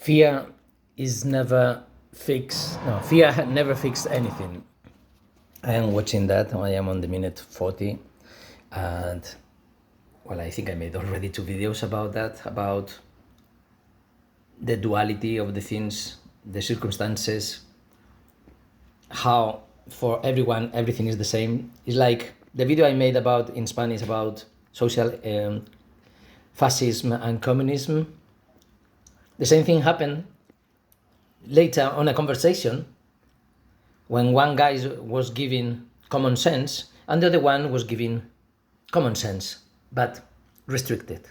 Fear is never fixed. No, fear had never fixed anything. I am watching that. I am on the minute 40, and well, I think I made already 2 videos about that, about the duality of the things, the circumstances, how for everyone everything is the same. It's like the video I made about in Spanish about social fascism and communism. The same thing happened later on a conversation when one guy was giving common sense and the other one was giving common sense, but restricted,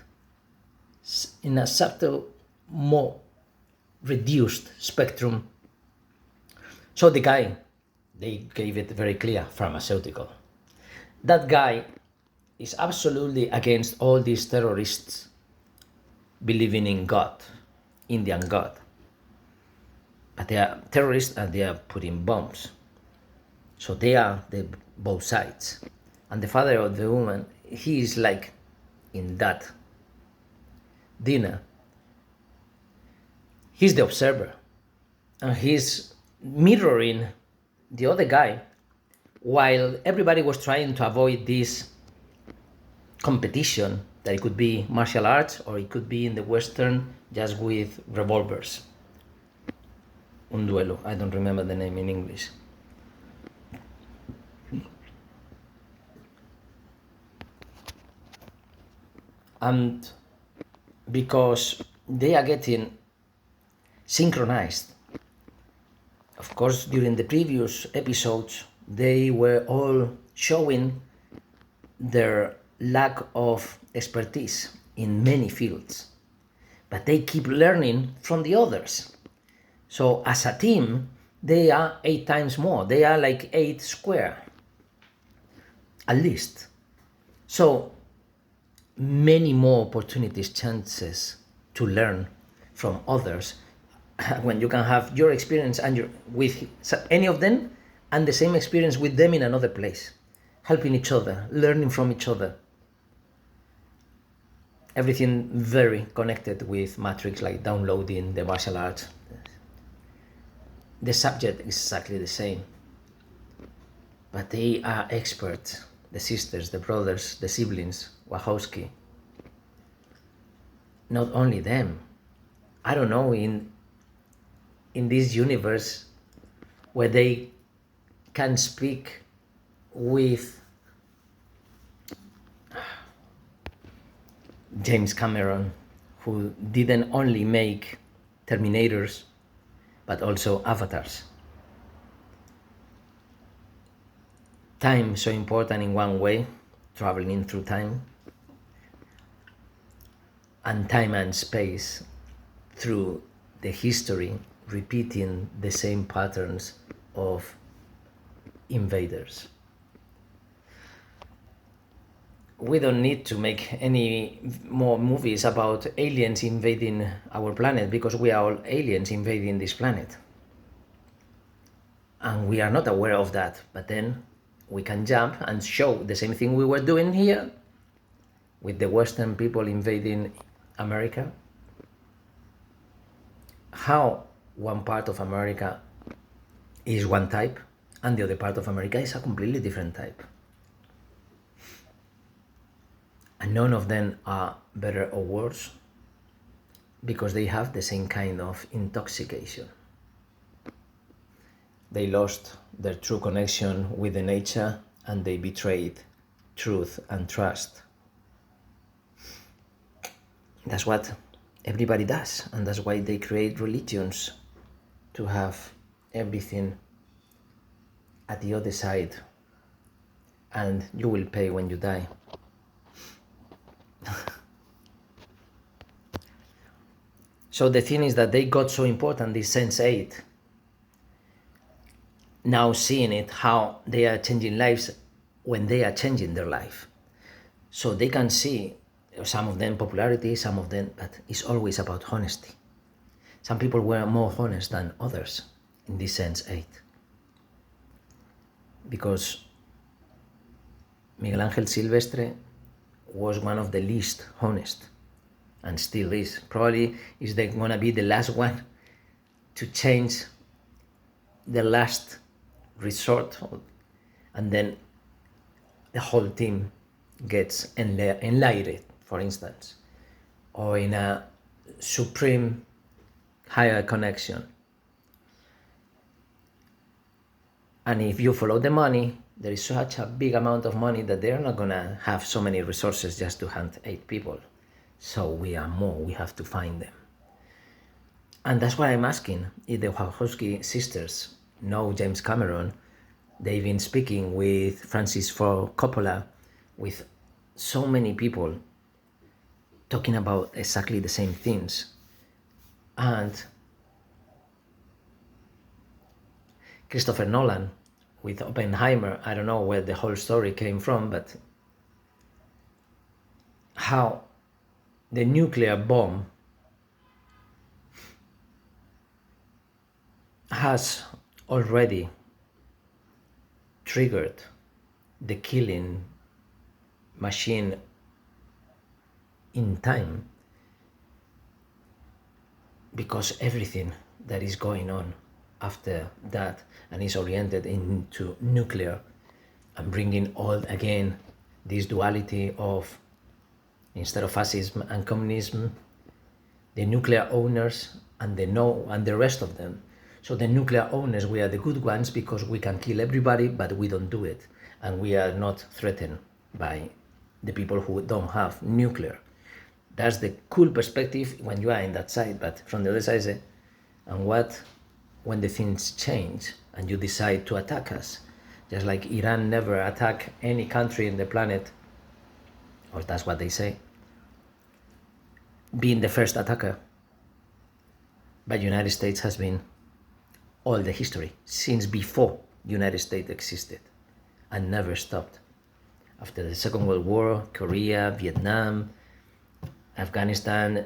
in a subtle, more reduced spectrum. So the guy, they gave it very clear, pharmaceutical. That guy is absolutely against all these terrorists believing in God, Indian God. But they are terrorists and they are putting bombs. So they are both sides. And the father of the woman, he is like in that dinner. He's the observer. And he's mirroring the other guy while everybody was trying to avoid this competition that it could be martial arts or it could be in the Western just with revolvers. Un duelo, I don't remember the name in English. And because they are getting synchronized. Of course, during the previous episodes, they were all showing their lack of expertise in many fields, but they keep learning from the others. So as a team, they are 8 times more. They are like 8 square, at least. So many more opportunities, chances to learn from others when you can have your experience and with any of them and the same experience with them in another place, helping each other, learning from each other. Everything very connected with Matrix, like downloading the martial arts. The subject is exactly the same, but they are experts, the sisters, the brothers, the siblings, Wachowski. Not only them, I don't know, in this universe where they can speak with James Cameron, who didn't only make Terminators, but also avatars. Time so important in one way, traveling through time, and time and space through the history, repeating the same patterns of invaders. We don't need to make any more movies about aliens invading our planet because we are all aliens invading this planet. And we are not aware of that, but then we can jump and show the same thing we were doing here with the Western people invading America. How one part of America is one type and the other part of America is a completely different type. And none of them are better or worse because they have the same kind of intoxication. They lost their true connection with the nature and they betrayed truth and trust. That's what everybody does, and that's why they create religions, to have everything at the other side, and you will pay when you die. So the thing is that they got so important, this Sense8, now seeing it, how they are changing lives when they are changing their life. So they can see some of them popularity, some of them, but it's always about honesty. Some people were more honest than others in this Sense8. Because Miguel Ángel Silvestre was one of the least honest and still is. Probably is going to be the last one to change the last resort, and then the whole team gets enlightened, for instance, or in a supreme higher connection. And if you follow the money, there is such a big amount of money that they're not gonna have so many resources just to hunt 8 people. So we are more, we have to find them. And that's why I'm asking if the Wachowski sisters know James Cameron. They've been speaking with Francis Ford Coppola, with so many people talking about exactly the same things. And Christopher Nolan with Oppenheimer, I don't know where the whole story came from, but how the nuclear bomb has already triggered the killing machine in time, because everything that is going on after that and is oriented into nuclear and bringing all again this duality of, instead of fascism and communism, the nuclear owners and the rest of them. So the nuclear owners, we are the good ones because we can kill everybody, but we don't do it, and we are not threatened by the people who don't have nuclear. That's the cool perspective when you are in that side. But from the other side, say, and what when the things change and you decide to attack us? Just like Iran never attack any country in the planet, or that's what they say, being the first attacker. But United States has been all the history since before United States existed and never stopped. After the Second World War, Korea, Vietnam, Afghanistan,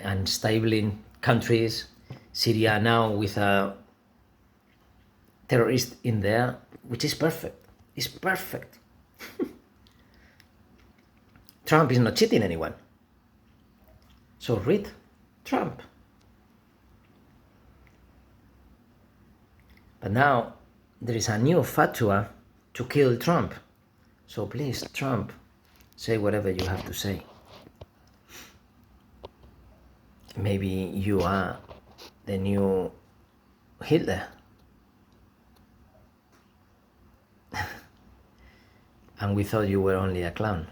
unstable countries, Syria now with a terrorist in there, which is perfect. It's perfect. Trump is not cheating anyone. So read Trump. But now there is a new fatwa to kill Trump. So please, Trump, say whatever you have to say. Maybe you are the new Hitler. And we thought you were only a clown.